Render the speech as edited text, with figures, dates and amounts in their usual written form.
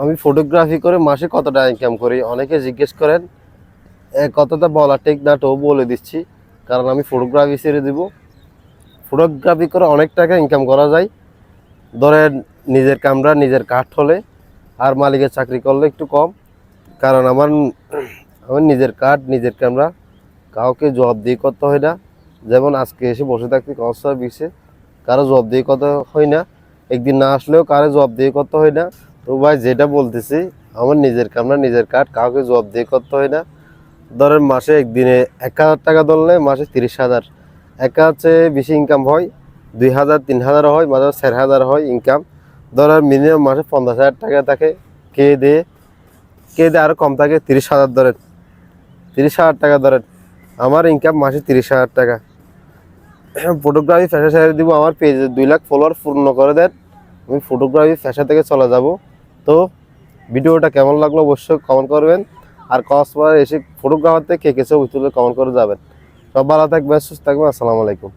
আমি ফটোগ্রাফি করে মাসে কত টাকা ইনকাম করি অনেকে জিজ্ঞেস করেন। কতটা বলা ঠিক না, তো বলে দিচ্ছি। কারণ আমি ফটোগ্রাফি ছেড়ে দিব। ফটোগ্রাফি করে অনেক টাকা ইনকাম করা যায়। ধরেন নিজের ক্যামেরা নিজের কাঠ হলে, আর মালিকের চাকরি করলে একটু কম। কারণ আমার আমার নিজের কাঠ নিজের ক্যামেরা, কাউকে জবাবদিহি করতে হয় না। যেমন আজকে এসে বসে থাকতে কনসার্ট বিষে কারো জবাবদিহি করতে হয় না। একদিন না আসলেও কারো জবাবদিহি করতে হয় না। তো ভাই যেটা বলতেছি, আমার নিজের ক্যামেরা নিজের কাঠ, কাউকে জবাবদিহি করতে হয় না। ধরেন মাসে একদিনে 1,000 টাকা ধরলে মাসে 30,000। একা হচ্ছে বেশি ইনকাম হয়, 2,000 3,000 হয়, মাঝে 4,000 হয় ইনকাম। ধরেন মিনিমাম মাসে 50,000 টাকা থাকে। কে দিয়ে আরো কম থাকে, 30,000 ধরেন, 30,000 টাকা ধরেন। আমার ইনকাম মাসে 30,000 টাকা। ফটোগ্রাফি পেশা ছেড়ে দিব, আমার পেজে 2 লাখ ফলোয়ার পূর্ণ করে দেন, আমি ফটোগ্রাফি পেশা থেকে চলে যাব। তো ভিডিওটা কেমন লাগলো অবশ্যই কমেন্ট করবেন। আর কক্সবাজার এসে ফটোগ্রাফার থেকে কে কে ছবি তুলে কমেন্ট করে যাবেন। সব ভালো থাকবেন, সুস্থ থাকবেন। আসসালামু আলাইকুম।